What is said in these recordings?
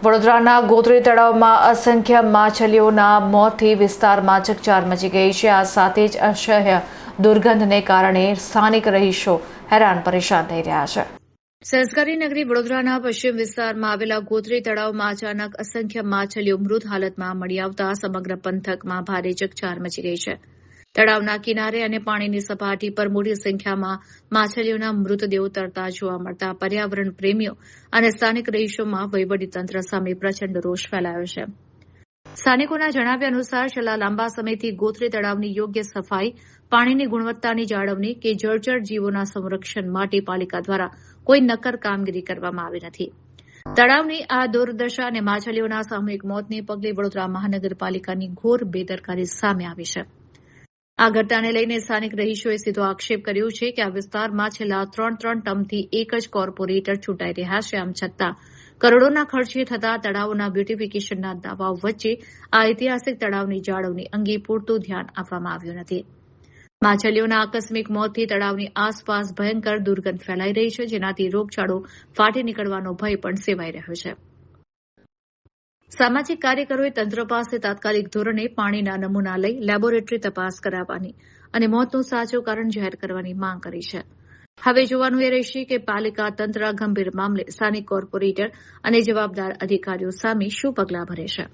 વડોદરાના ગોત્રી તળાવમાં અસંખ્ય માછલીઓના મોતથી વિસ્તારમાં ચકચાર મચી ગઈ છે। આ સાથે જ અસહ્ય દુર્ગંધને કારણે સ્થાનિક રહીશો હેરાન પરેશાન થઈ રહ્યા છે। સંસ્કારી નગરી વડોદરાના પશ્ચિમ વિસ્તારમાં આવેલા ગોત્રી તળાવમાં અચાનક અસંખ્ય માછલીઓ મૃત હાલતમાં મળી આવતા સમગ્ર પંથકમાં ભારે ચકચાર મચી ગઈ છે। તળાવના કિનારે અને પાણીની સપાટી પર મોટી સંખ્યામાં માછલીઓના મૃતદેહો તરતા જોવા મળતા પર્યાવરણ પ્રેમીઓ અને સ્થાનિક રહીશોમાં વહીવટીતંત્ર સામે પ્રચંડ રોષ ફેલાયો છે। સ્થાનિકોના જણાવ્યા અનુસાર છેલ્લા લાંબા સમયથી ગોત્રી તળાવની યોગ્ય સફાઈ, પાણીની ગુણવત્તાની જાળવણી કે જળચર જીવોના સંરક્ષણ માટે પાલિકા દ્વારા કોઈ નક્કર કામગીરી કરવામાં આવી નથી। તળાવની આ દુર્દશા અને માછલીઓના સામૂહિક મોતને પગલે વડોદરા મહાનગરપાલિકાની ઘોર બેદરકારી સામે આવી છે। આ ઘટનાને લઈને સ્થાનિક રહીશોએ સીધો આક્ષેપ કર્યો છે કે આ વિસ્તારમાં છેલ્લા 3 ટર્મથી એક જ કોર્પોરેટર ચૂંટાઈ રહ્યા છે। આમ છતાં કરોડોના ખર્ચે થતા તળાવોના બ્યુટિફિકેશનના દાવાઓ વચ્ચે આ ઐતિહાસિક તળાવની જાળવણી અંગે પૂરતું ધ્યાન આપવામાં આવ્યું નથી। માછલીઓના આકસ્મિક મોતથી તળાવની આસપાસ ભયંકર દુર્ગંધ ફેલાઈ રહી છે, જેનાથી રોગચાળો ફાટી નીકળવાનો ભય પણ સેવાઈ રહ્યો છે। સામાજિક કાર્યકરોએ તંત્ર પાસે તાત્કાલિક ધોરણે પાણીના નમૂના લઈ લેબોરેટરી તપાસ કરાવવાની અને મોતનું સાચું કારણ જાહેર કરવાની માંગ કરી છે। હવે જોવાનું એ રહેશે કે પાલિકા તંત્ર ગંભીર મામલે સ્થાનિક કોર્પોરેટર અને જવાબદાર અધિકારીઓ સામે શું પગલાં ભરે છે।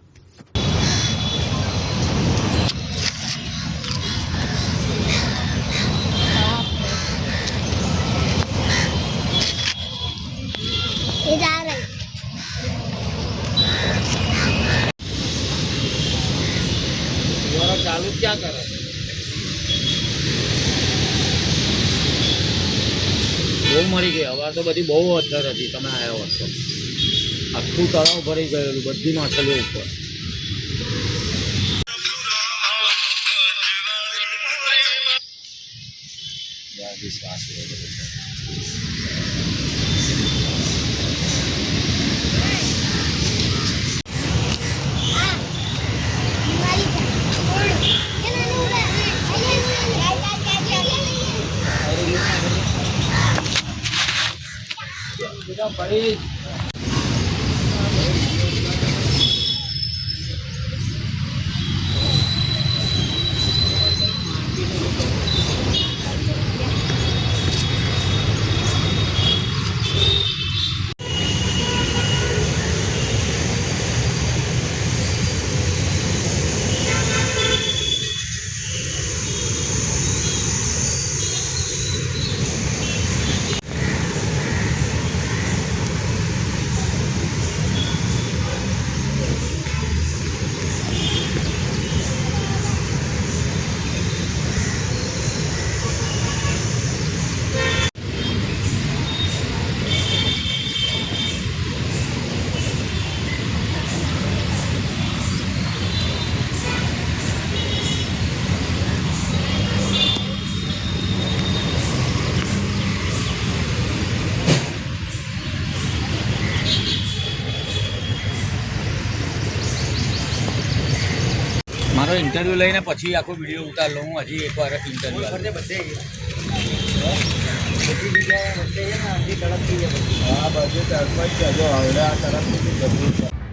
चालू क्या करो बहु मरी गई। अवार तो बड़ी बहु अदर थी तमे आया हो तो आखू तलाव भरी गयेलू बधी माछलीओ पर। बड़ी मारो इंटरव्यू लईने पछी आखो विडियो उतार लूँ। हजी एक बार इंटरव्यू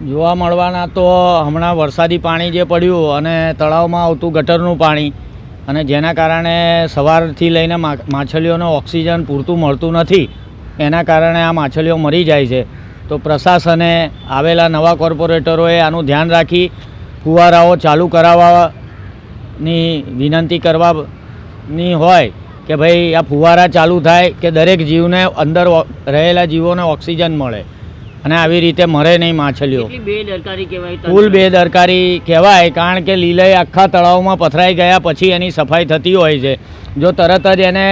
જોવા મળવાના તો હમણાં વરસાદી પાણી જે પડ્યું અને તળાવમાં આવતું ગટરનું પાણી અને જેના કારણે સવારથી લઈને માછલીઓને ઓક્સિજન પૂરતું મળતું નથી, એના કારણે આ માછલીઓ મરી જાય છે। તો પ્રશાસને આવેલા નવા કોર્પોરેટરોએ આનું ધ્યાન રાખી ફુવારાઓ ચાલુ કરાવવાની વિનંતી કરવાની હોય કે ભાઈ આ ફુવારા ચાલુ થાય કે દરેક જીવને અંદર રહેલા જીવોને ઓક્સિજન મળે અને આવી રીતે મરે નહીં માછલીઓ। ફૂલ બેદરકારી કહેવાય, કારણ કે લીલય આખા તળાવમાં પથરાઈ ગયા પછી એની સફાઈ થતી હોય છે। જો તરત જ એને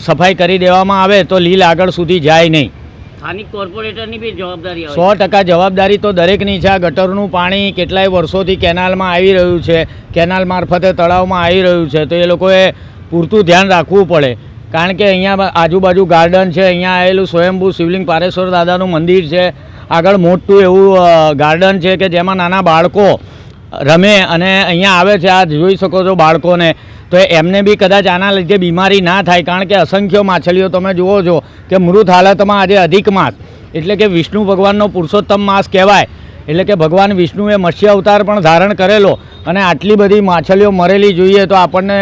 સફાઈ કરી દેવામાં આવે તો લીલ આગળ સુધી જાય નહીં। સ્થાનિક કોર્પોરેટરની બી જવાબદારી 100% જવાબદારી તો દરેકની છે। આ ગટરનું પાણી કેટલાય વર્ષોથી કેનાલમાં આવી રહ્યું છે, કેનાલ મારફતે તળાવમાં આવી રહ્યું છે, તો એ લોકોએ પૂરતું ધ્યાન રાખવું પડે। કારણ કે અહીંયા આજુબાજુ ગાર્ડન છે, અહીંયા આવેલું સ્વયંભૂ શિવલિંગ પારેશ્વર દાદાનું મંદિર છે, આગળ મોટું એવું ગાર્ડન છે કે જેમાં નાના બાળકો રમે અને અહીંયા આવે છે। આ જોઈ શકો છો બાળકોને, તો એમને બી કદાચ આના લીધે બીમારી ના થાય, કારણ કે અસંખ્ય માછલીઓ તમે જુઓ છો કે મૃત હાલતમાં આજે અધિક માસ એટલે કે વિષ્ણુ ભગવાનનો પુરુષોત્તમ માસ કહેવાય, એટલે કે ભગવાન વિષ્ણુએ મત્સ્ય અવતાર પણ ધારણ કરેલો અને આટલી બધી માછલીઓ મરેલી જોઈએ તો આપણને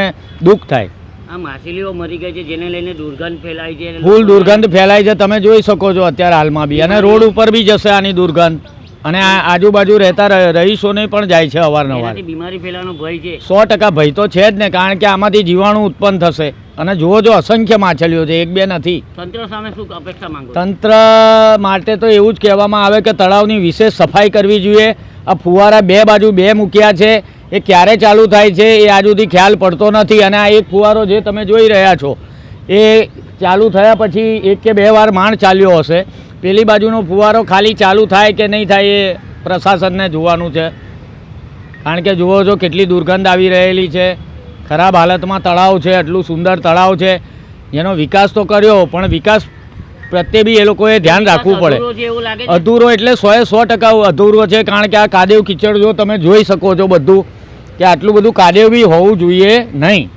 દુઃખ થાય. આ માછલીઓ મરી ગઈ છે જેને લઈને દુર્ગંધ ફેલાય છે. ફૂલ દુર્ગંધ ફેલાય છે, તમે જોઈ શકો છો અત્યારે હાલમાં બી, અને રોડ ઉપર બી જશે આની દુર્ગંધ, અને આ આજુબાજુ રહેતા રહીશોને પણ જાય છે અવારનવાર. એનાથી બીમારી ફેલાવાનો ભય છે. 100% ભય તો છે જ ને, કારણ કે આમાંથી જીવાણુ ઉત્પન્ન થશે. અને જુઓ જો અસંખ્ય માછલીઓ છે, એક બે નથી. તંત્ર સામે શું અપેક્ષા માંગો? તંત્ર માટે તો એવું જ કહેવામાં આવે કે તળાવની વિશેષ સફાઈ કરવી જોઈએ. આ ફુવારા બે બાજુ બે મૂક્યા છે, એ ક્યારે ચાલુ થાય છે એ આજ સુધી ખ્યાલ પડતો નથી. અને આ એક ફુવારો જે તમે જોઈ રહ્યા છો એ ચાલુ થયા પછી 1 કે 2 વાર માંડ ચાલ્યો હશે. પેલી બાજુનો ફુવારો ખાલી ચાલુ થાય કે નહીં થાય એ પ્રશાસનને જોવાનું છે, કારણ કે જુઓ છો કેટલી દુર્ગંધ આવી રહેલી છે. ખરાબ હાલતમાં તળાવ છે, આટલું સુંદર તળાવ છે જેનો વિકાસ તો કર્યો, પણ વિકાસ પ્રત્યે બી એ લોકોએ ધ્યાન રાખવું પડે. અધૂરો છે એવું લાગે છે. અધૂરો એટલે 100% અધૂરો છે, કારણ કે આ કાદેવ કિચડ જો તમે જોઈ શકો છો બધું, કે આટલું બધું કાદેવ બી હોવું જોઈએ નહીં.